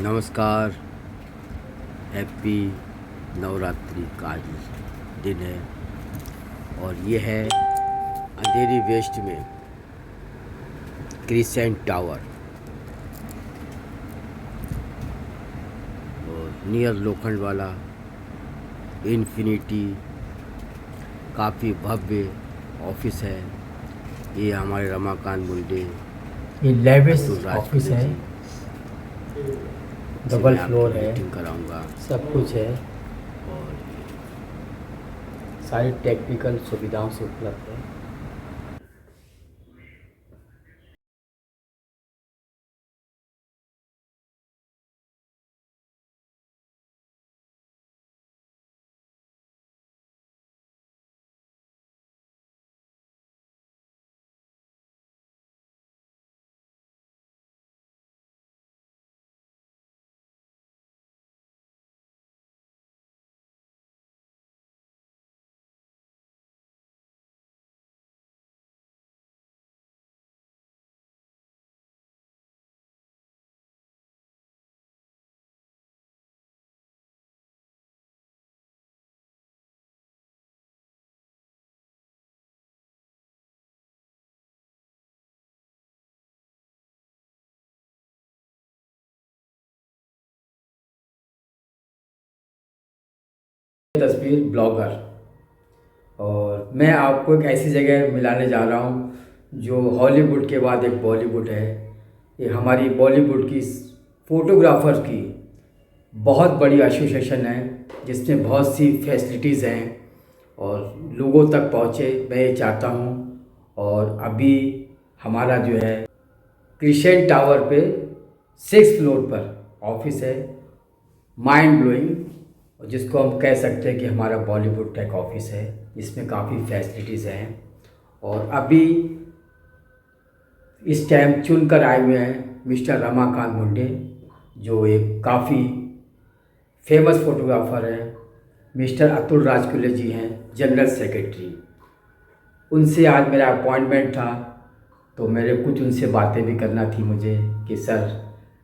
नमस्कार। हैप्पी नवरात्रि का आज दिन है और ये है अंधेरी वेस्ट में क्रिसेंट टावर और नियर लोखंड वाला इन्फिनिटी काफ़ी भव्य ऑफिस है। ये हमारे रमाकांत मुंडे ये लेविस अतुल ऑफिस है, जी डबल फ्लोर है, मीटिंग कराऊंगा सब कुछ है, और सारी टेक्निकल सुविधाओं से उपलब्ध है। तस्वीर ब्लॉगर, और मैं आपको एक ऐसी जगह मिलाने जा रहा हूँ जो हॉलीवुड के बाद एक बॉलीवुड है। ये हमारी बॉलीवुड की फ़ोटोग्राफ़र की बहुत बड़ी एसोसिएशन है जिसमें बहुत सी फैसिलिटीज़ हैं और लोगों तक पहुँचे मैं ये चाहता हूँ। और अभी हमारा जो है क्रिसेंट टावर पे 6th फ्लोर पर ऑफिस है, माइंड ब्लोइंग, जिसको हम कह सकते हैं कि हमारा बॉलीवुड टेक ऑफिस है। इसमें काफ़ी फैसिलिटीज़ हैं और अभी इस टाइम चुन कर आए हुए हैं मिस्टर रमाकांत मुंडे, जो एक काफ़ी फेमस फोटोग्राफ़र हैं। मिस्टर अतुल राजकुले जी हैं जनरल सेक्रेटरी। उनसे आज मेरा अपॉइंटमेंट था तो मेरे कुछ उनसे बातें भी करना थी मुझे कि सर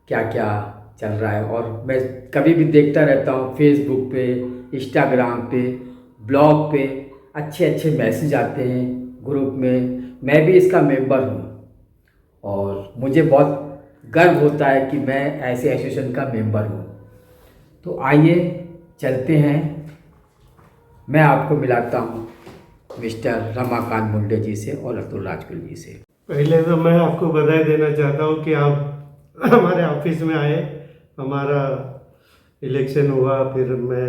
क्या क्या चल रहा है। और मैं कभी भी देखता रहता हूँ फेसबुक पे, इंस्टाग्राम पे, ब्लॉग पे अच्छे अच्छे मैसेज आते हैं ग्रुप में। मैं भी इसका मेंबर हूँ और मुझे बहुत गर्व होता है कि मैं ऐसे एसोसिएशन का मेंबर हूँ। तो आइए चलते हैं, मैं आपको मिलाता हूँ मिस्टर रमाकांत मुंडे जी से और अतुल राजकुल जी से। पहले तो मैं आपको बधाई देना चाहता हूँ कि आप हमारे ऑफिस में आए। हमारा इलेक्शन हुआ, फिर मैं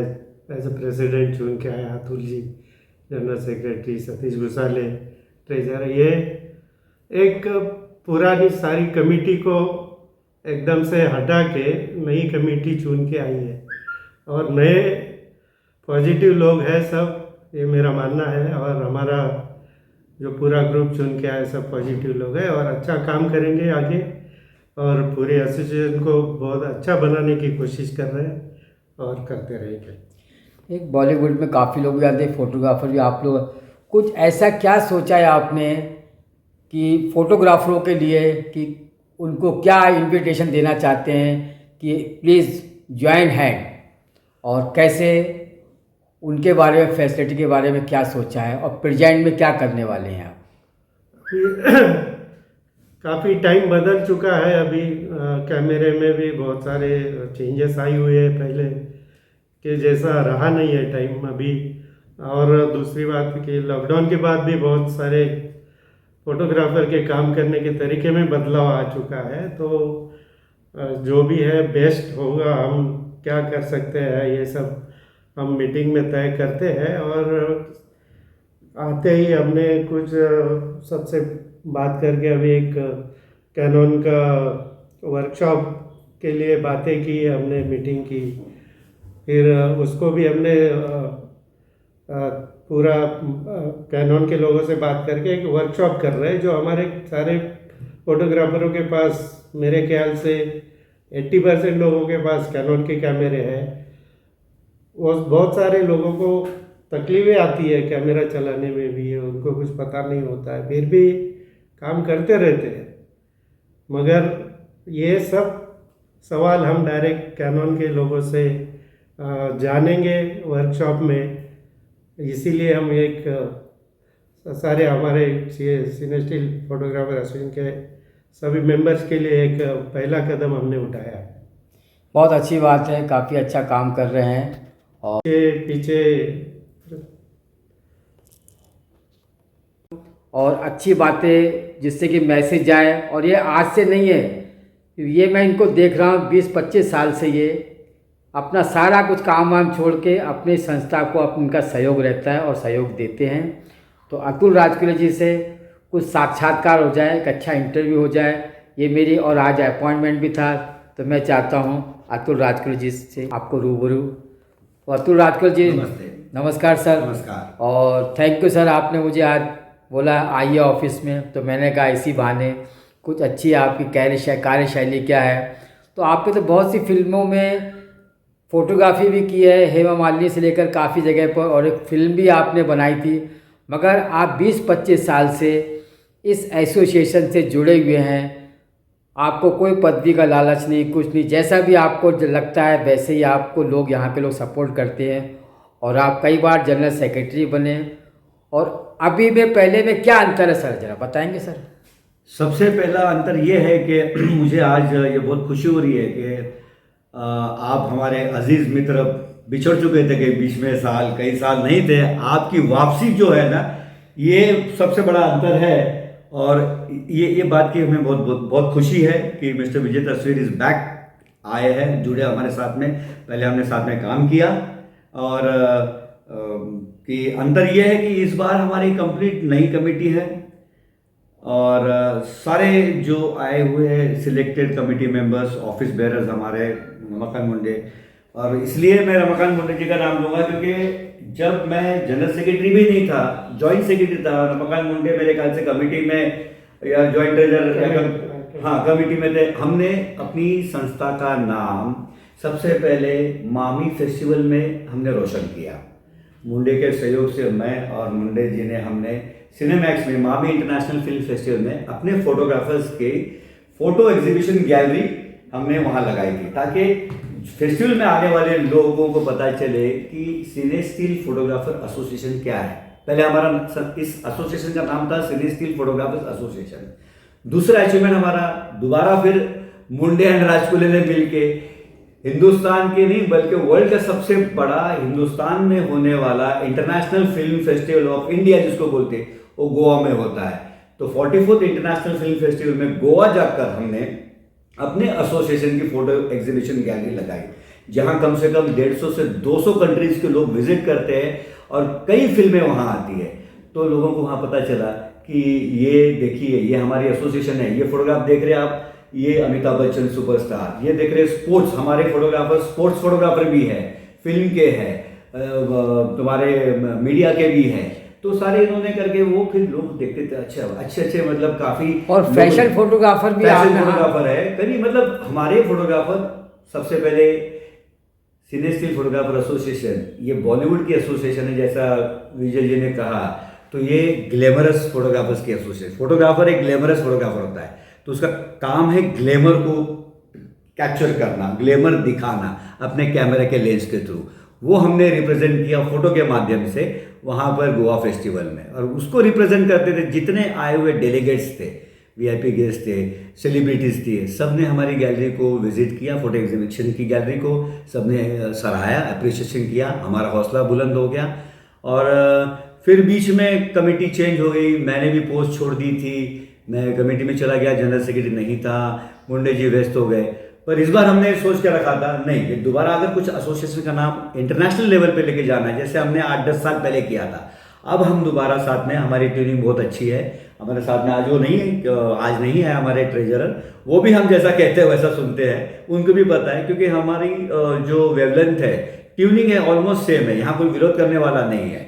एज ए प्रेसिडेंट चुन के आया, Atul ji general secretary, Satish घुसाले treasure. ये एक पुरानी सारी कमेटी को एकदम से हटा के नई कमेटी चुन के आई है और नए पॉजिटिव लोग हैं सब, ये मेरा मानना है। और हमारा जो पूरा ग्रुप चुन के आए सब पॉजिटिव लोग हैं और अच्छा काम करेंगे आगे और पूरे एसोसिएशन को बहुत अच्छा बनाने की कोशिश कर रहे हैं और करते रहेंगे। एक बॉलीवुड में काफ़ी लोग भी आते हैं, फोटोग्राफर भी। आप लोग कुछ ऐसा क्या सोचा है आपने कि फोटोग्राफरों के लिए कि उनको क्या इनविटेशन देना चाहते हैं कि प्लीज़ ज्वाइन हैंड, और कैसे उनके बारे में, फैसिलिटी के बारे में क्या सोचा है और प्रेजेंट में क्या करने वाले हैं आप? काफ़ी टाइम बदल चुका है अभी। कैमरे में भी बहुत सारे चेंजेस आई हुए हैं पहले के जैसा रहा नहीं है टाइम अभी। और दूसरी बात कि लॉकडाउन के बाद भी बहुत सारे फोटोग्राफर के काम करने के तरीके में बदलाव आ चुका है। तो जो भी है बेस्ट होगा, हम क्या कर सकते हैं ये सब हम मीटिंग में तय करते हैं। और आते ही हमने कुछ सबसे बात करके अभी एक कैनन का वर्कशॉप के लिए बातें की, हमने मीटिंग की। फिर उसको भी हमने पूरा कैनन के लोगों से बात करके एक वर्कशॉप कर रहे हैं जो हमारे सारे फोटोग्राफरों के पास, मेरे ख्याल से 80% लोगों के पास कैनन के कैमरे हैं। वो बहुत सारे लोगों को तकलीफें आती है कैमरा चलाने में भी, है उनको कुछ पता नहीं होता है, फिर भी काम करते रहते हैं। मगर ये सब सवाल हम डायरेक्ट कैनन के लोगों से जानेंगे वर्कशॉप में। इसीलिए हम एक सारे हमारे सिनेस्टिल फोटोग्राफर एसोसिएशन के सभी मेंबर्स के लिए एक पहला कदम हमने उठाया है। बहुत अच्छी बात है, काफ़ी अच्छा काम कर रहे हैं। के पीछे और अच्छी बातें जिससे कि मैसेज जाए, और ये आज से नहीं है, ये मैं इनको देख रहा हूँ 20-25 साल से। ये अपना सारा कुछ काम वाम छोड़ के अपनी संस्था को उनका सहयोग रहता है और सहयोग देते हैं। तो अतुल राजकुले जी से कुछ साक्षात्कार हो जाए, एक अच्छा इंटरव्यू हो जाए, ये मेरी, और आज अपॉइंटमेंट भी था, तो मैं चाहता हूँ अतुल राजकुले जी से आपको रूबरू। तो अतुल राजकुले जी नमस्कार सर। नमस्कार। और थैंक यू सर, आपने मुझे आज बोला आइए ऑफिस में, तो मैंने कहा इसी बहाने कुछ अच्छी आपकी कार्यशैली क्या है। तो आपने तो बहुत सी फिल्मों में फ़ोटोग्राफी भी की है, हेमा मालिनी से लेकर काफ़ी जगह पर, और एक फ़िल्म भी आपने बनाई थी, मगर आप 20-25 साल से इस एसोसिएशन से जुड़े हुए हैं। आपको कोई पदवी का लालच नहीं, कुछ नहीं, जैसा भी आपको लगता है वैसे ही आपको लोग, यहाँ के लोग सपोर्ट करते हैं, और आप कई बार जनरल सेक्रेटरी बने। और अभी में पहले में क्या अंतर है सर, ज़रा बताएंगे सर? सबसे पहला अंतर ये है कि मुझे आज ये बहुत खुशी हो रही है कि आप हमारे अजीज मित्र बिछड़ चुके थे, कई बीच में कई साल नहीं थे, आपकी वापसी जो है ना, ये सबसे बड़ा अंतर है। और ये बात की हमें बहुत बहुत बहुत खुशी है कि मिस्टर विजय तस्वीर इज बैक, आए हैं, जुड़े हमारे साथ में। पहले हमने साथ में काम किया, और कि अंतर ये है कि इस बार हमारी कंप्लीट नई कमेटी है, और सारे जो आए हुए selected committee members, office bearers हमारे रमाकांत मुंडे। और इसलिए मैं रमाकांत मुंडे जी का नाम लूँगा क्योंकि जब मैं जनरल सेक्रेटरी भी नहीं था, जॉइंट सेक्रेटरी था, रमाकांत मुंडे मेरे ख्याल से कमेटी में या जॉइंट ट्रेजरर, हाँ, कमेटी में थे। हमने अपनी संस्था का नाम सबसे पहले मामी फेस्टिवल में हमने रोशन किया। मुंडे के सहयोग से मैं और मुंडे जी ने हमने सिनेमैक्स में मामी इंटरनेशनल फिल्म फेस्टिवल में अपने फोटोग्राफर्स के फोटो एग्जीबिशन गैलरी हमने वहाँ लगाई थी, ताकि फेस्टिवल में आने वाले लोगों को पता चले कि सिनेस्टिल फोटोग्राफर एसोसिएशन क्या है। पहले हमारा इस एसोसिएशन का नाम था सिनेस्टिल फोटोग्राफर्स एसोसिएशन। दूसरा अचीवमेंट हमारा, दोबारा फिर मुंडे एंड राजकुले ने मिलके हिंदुस्तान के नहीं बल्कि वर्ल्ड का सबसे बड़ा हिंदुस्तान में होने वाला international film festival of India जिसको बोलते हैं, वो गोवा में होता है। तो 44th इंटरनेशनल फिल्म फेस्टिवल में गोवा जाकर हमने अपने एसोसिएशन की फोटो एग्जीबिशन गैलरी लगाई, जहां कम से कम 150 से 200 कंट्रीज के लोग विजिट करते हैं और कई फिल्में वहां आती है। तो लोगों को वहां पता चला कि ये देखिए, ये हमारी एसोसिएशन है, ये फोटोग्राफ देख रहे हैं आप, ये अमिताभ बच्चन सुपरस्टार, ये देख रहे हैं स्पोर्ट्स, हमारे फोटोग्राफर स्पोर्ट्स फोटोग्राफर भी है, फिल्म के हैं, तुम्हारे मीडिया के भी हैं। तो सारे इन्होंने करके वो फिर लोग देखते थे, अच्छा अच्छे मतलब काफी, और फैशन फोटोग्राफर भी, फैशन फोटोग्राफर है कभी, मतलब हमारे फोटोग्राफर सबसे पहले सिनेस्टिल फोटोग्राफर एसोसिएशन, ये बॉलीवुड की एसोसिएशन है जैसा विजय जी ने कहा, तो ये ग्लैमरस फोटोग्राफर्स की एसोसिएशन। फोटोग्राफर एक ग्लैमरस फोटोग्राफर होता है, तो उसका काम है ग्लैमर को कैप्चर करना, ग्लैमर दिखाना अपने कैमरे के लेंस के थ्रू। वो हमने रिप्रेजेंट किया फोटो के माध्यम से वहाँ पर गोवा फेस्टिवल में, और उसको रिप्रेजेंट करते थे जितने आए हुए डेलीगेट्स थे, वीआईपी गेस्ट थे, सेलिब्रिटीज़ थे, सब ने हमारी गैलरी को विजिट किया, फोटो एग्जीबिशन की गैलरी को सब ने सराहाया, अप्रिशिएशन किया, हमारा हौसला बुलंद हो गया। और फिर बीच में कमेटी चेंज हो गई, मैंने भी पोस्ट छोड़ दी थी, मैं कमेटी में चला गया, जनरल सेक्रेटरी नहीं था, मुंडे जी व्यस्त हो गए। पर इस बार हमने सोच के रखा था नहीं, ये दोबारा अगर कुछ एसोसिएशन का नाम इंटरनेशनल लेवल पे लेके जाना है, जैसे हमने 8-10 साल पहले किया था, अब हम दोबारा साथ में, हमारी ट्रेनिंग बहुत अच्छी है, हमारे साथ में आज वो नहीं है, आज नहीं है हमारे ट्रेजरर, वो भी हम जैसा कहते हैं वैसा सुनते हैं, उनको भी पता है, क्योंकि हमारी जो वेवलेंथ है, ट्यूनिंग है, ऑलमोस्ट सेम है, यहाँ कोई विरोध करने वाला नहीं है।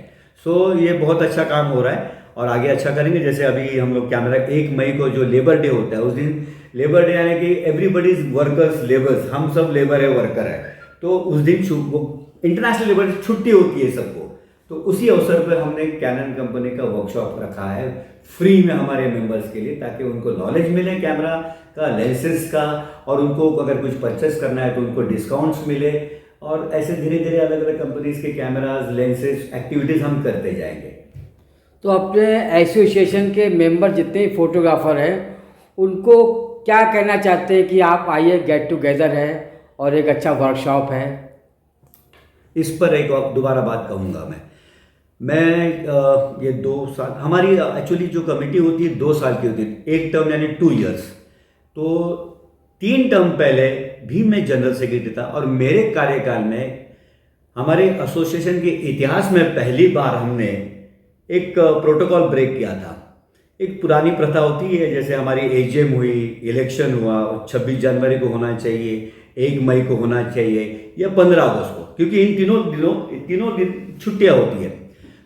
सो ये बहुत अच्छा काम हो रहा है और आगे अच्छा करेंगे। जैसे अभी हम लोग कैमरा 1 मई को जो लेबर डे होता है, उस दिन लेबर डे यानी कि एवरीबडीज वर्कर्स लेबर्स, हम सब लेबर है, वर्कर है, तो उस दिन इंटरनेशनल लेबर छुट्टी होती है सबको, तो उसी अवसर पर हमने कैनन कंपनी का वर्कशॉप रखा है फ्री में हमारे मेंबर्स के लिए, ताकि उनको नॉलेज मिले कैमरा का, लेंसेज का, और उनको अगर कुछ परचेस करना है तो उनको डिस्काउंट्स मिले। और ऐसे धीरे धीरे अलग अलग कंपनीज के कैमराज, लेंसेज, एक्टिविटीज़ हम करते जाएंगे। तो अपने एसोसिएशन के मेंबर जितने फोटोग्राफर हैं उनको क्या कहना चाहते हैं कि आप आइए, गेट टुगेदर है और एक अच्छा वर्कशॉप है? इस पर एक और दोबारा बात कहूँगा मैं ये 2 साल हमारी एक्चुअली जो कमेटी होती है 2 साल की होती है, एक टर्म यानी 2 इयर्स। तो 3 टर्म पहले भी मैं जनरल सेक्रेटरी था, और मेरे कार्यकाल में हमारे एसोसिएशन के इतिहास में पहली बार हमने एक प्रोटोकॉल ब्रेक किया था। एक पुरानी प्रथा होती है, जैसे हमारी एजीएम हुई, इलेक्शन हुआ, 26 जनवरी को होना चाहिए, 1 मई को होना चाहिए या 15 अगस्त को, क्योंकि इन तीनों दिन छुट्टियां होती है।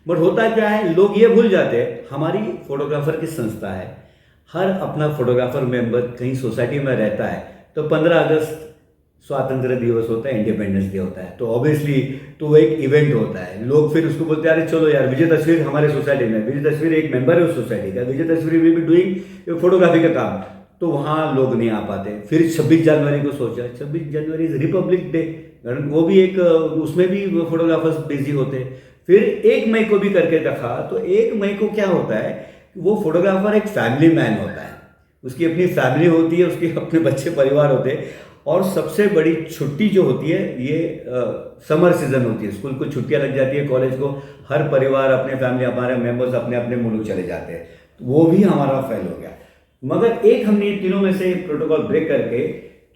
बट होता क्या है, लोग ये भूल जाते हैं हमारी फोटोग्राफर की संस्था है, हर अपना फोटोग्राफर मेंबर कहीं सोसाइटी में रहता है, तो 15 अगस्त स्वतंत्र दिवस होता है, इंडिपेंडेंस डे होता है, तो ऑब्वियसली तो वो एक इवेंट होता है। लोग फिर उसको बोलते हैं अरे चलो यार, विजय तस्वीर हमारे सोसाइटी में, विजय तस्वीर एक मेंबर है उस सोसाइटी का, विजय तस्वीर विल बी डूइंग फोटोग्राफी का काम, तो वहाँ लोग नहीं आ पाते। फिर 26 जनवरी को सोचा, 26 जनवरी इज रिपब्लिक डे, वो भी एक, उसमें भी फोटोग्राफर्स बिजी होते हैं। फिर 1 मई को भी करके रखा, तो 1 मई को क्या होता है, वो फोटोग्राफर एक फैमिली मैन होता है, उसकी अपनी फैमिली होती है, उसके अपने बच्चे परिवार होते हैं, और सबसे बड़ी छुट्टी जो होती है ये समर सीजन होती है, स्कूल को छुट्टियां लग जाती है, कॉलेज को, हर परिवार अपने फैमिली, हमारे मेंबर्स अपने अपने मुल्क चले जाते हैं, तो वो भी हमारा फेल हो गया। मगर एक हमने तीनों में से प्रोटोकॉल ब्रेक करके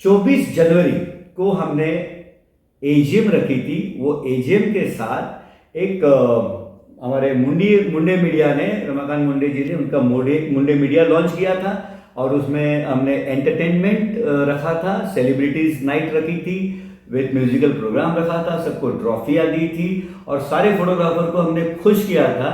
24 जनवरी को हमने एजीएम रखी थी। वो एजीएम के साथ एक हमारे मुंडे मीडिया ने, रमाकांत मुंडे जी ने उनका मुंडे मीडिया लॉन्च किया था, और उसमें हमने एंटरटेनमेंट रखा था, सेलिब्रिटीज नाइट रखी थी, विद म्यूजिकल प्रोग्राम रखा था, सबको ट्रॉफियाँ दी थी, और सारे फोटोग्राफर को हमने खुश किया था।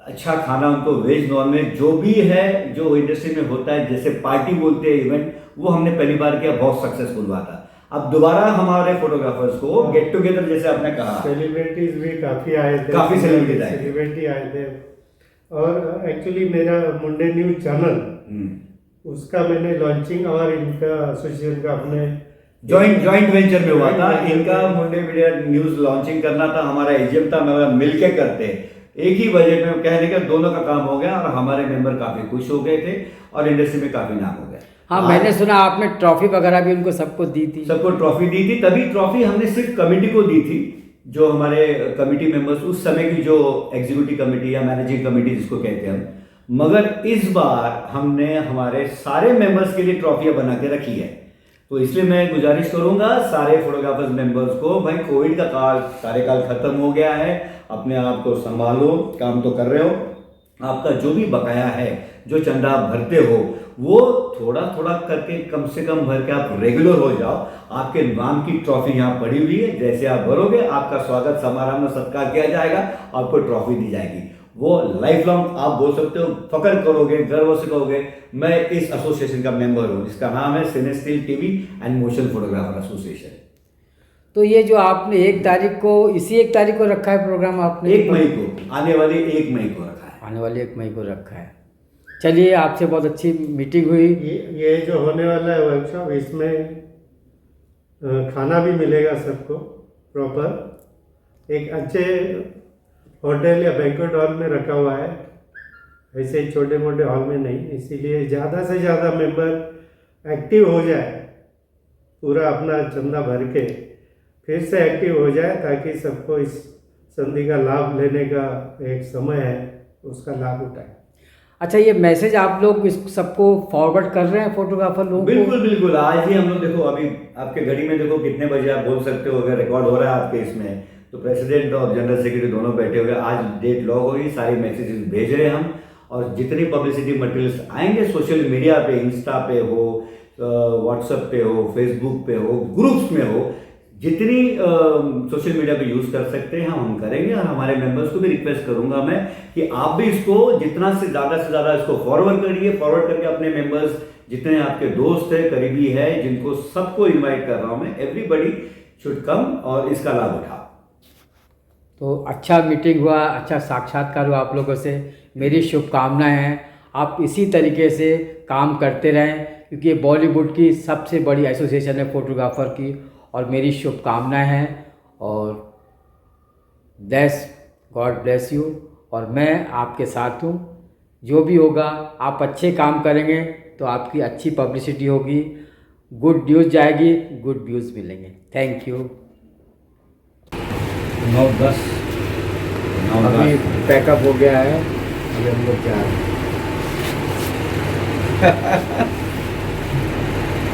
अच्छा खाना उनको, वेज नॉन वेज जो भी है, जो इंडस्ट्री में होता है, जैसे पार्टी बोलते हैं इवेंट, वो हमने पहली बार किया, बहुत सक्सेसफुल हुआ था। अब दोबारा हमारे फोटोग्राफर्स को गेट टुगेदर, जैसे आपने कहा, सेलिब्रिटीज भी काफ़ी आए थे, काफ़ी सेलिब्रिटी आए थे। और एक्चुअली मेरा मुंडे न्यूज चैनल, उसका मैंने लॉन्चिंग और इनका एसोसिएशन का अपने जॉइंट वेंचर में हुआ था। इनका मुंडे मीडिया न्यूज लॉन्चिंग करना था, हमारा एजीएम था, मैं मिलके करते, एक ही बजट में कहने का दोनों का काम हो गया, और हमारे मेंबर काफी खुश हो गए थे, और इंडस्ट्री में काफी नाम हो गया। हाँ, मैंने सुना आपने ट्रॉफी वगैरह भी उनको सबको दी थी। सबको ट्रॉफी दी थी, तभी ट्रॉफी हमने सिर्फ कमेटी को दी थी, जो हमारे कमेटी मेंबर्स उस समय की, जो एग्जीक्यूटिव कमेटी या मैनेजिंग कमेटी जिसको कहते हैं हम। मगर इस बार हमने हमारे सारे मेंबर्स के लिए ट्रॉफियां बना के रखी है। तो इसलिए मैं गुजारिश करूंगा सारे फोटोग्राफर्स मेंबर्स को, भाई कोविड का कार्यकाल खत्म हो गया है, अपने आप को संभालो, काम तो कर रहे हो, आपका जो भी बकाया है, जो चंदा आप भरते हो, वो थोड़ा थोड़ा करके कम से कम भर के आप रेगुलर हो जाओ। आपके नाम की ट्रॉफी यहाँ पड़ी हुई है, जैसे आप भरोगे आपका स्वागत समारोह में सत्कार किया जाएगा, आपको ट्रॉफी दी जाएगी। वो लाइफ लॉन्ग आप बोल सकते हो, फख्र करोगे, गर्व से कहोगे मैं इस एसोसिएशन का मेंबर हूँ, जिसका नाम है cine still TV and motion photographer association. तो ये जो आपने 1 तारीख को, इसी 1 तारीख को रखा है प्रोग्राम आपने? 1 मई को, आने वाली 1 मई को रखा है। आने वाले 1 मई को रखा है। चलिए, आपसे बहुत अच्छी मीटिंग हुई। ये जो होने वाला है वर्कशॉप, इसमें खाना भी मिलेगा सबको प्रॉपर, एक अच्छे होटल या बैंक्वेट हॉल में रखा हुआ है, ऐसे छोटे मोटे हॉल में नहीं। इसीलिए ज़्यादा से ज़्यादा मेंबर एक्टिव हो जाए, पूरा अपना चंदा भर के फिर से एक्टिव हो जाए, ताकि सबको इस संधि का लाभ लेने का एक समय है, उसका लाभ उठाए। अच्छा, ये मैसेज आप लोग सबको फॉरवर्ड कर रहे हैं फोटोग्राफर लोगों को? बिल्कुल बिल्कुल। आज ही हम लोग देखो, अभी आपके घड़ी में देखो कितने बजे आप बोल सकते हो, अगर रिकॉर्ड हो रहा है आपके इसमें, तो प्रेसिडेंट और जनरल सेक्रेटरी दोनों बैठे हुए, आज डेट लॉग होगी, सारी मैसेजेस भेज रहे हैं हम, और जितनी पब्लिसिटी मटेरियल्स आएंगे सोशल मीडिया पे, इंस्टा पे हो, व्हाट्सएप पे हो, फेसबुक पे हो, ग्रुप्स में हो, जितनी सोशल मीडिया पे यूज़ कर सकते हैं हम करेंगे। और हमारे मेंबर्स को भी रिक्वेस्ट करूंगा मैं कि आप भी इसको जितना से ज़्यादा इसको फॉरवर्ड करिए, फॉरवर्ड करके अपने मेंबर्स, जितने आपके दोस्त है, करीबी है, जिनको सबको इन्वाइट कर रहा हूं मैं, एवरीबडी शुड कम और इसका लाभ उठाओ। तो अच्छा मीटिंग हुआ, अच्छा साक्षात्कार हुआ आप लोगों से। मेरी शुभकामनाएं हैं आप इसी तरीके से काम करते रहें, क्योंकि ये बॉलीवुड की सबसे बड़ी एसोसिएशन है फोटोग्राफर की, और मेरी शुभकामनाएं हैं। और गॉड ब्लेस यू। और मैं आपके साथ हूँ, जो भी होगा आप अच्छे काम करेंगे तो आपकी अच्छी पब्लिसिटी होगी, गुड न्यूज़ जाएगी, गुड व्यूज़ मिलेंगे। Thank you. 9-10 अभी पैकअप हो गया है, अभी हम लोग जा रहे हैं।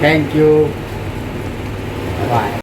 Thank you, bye.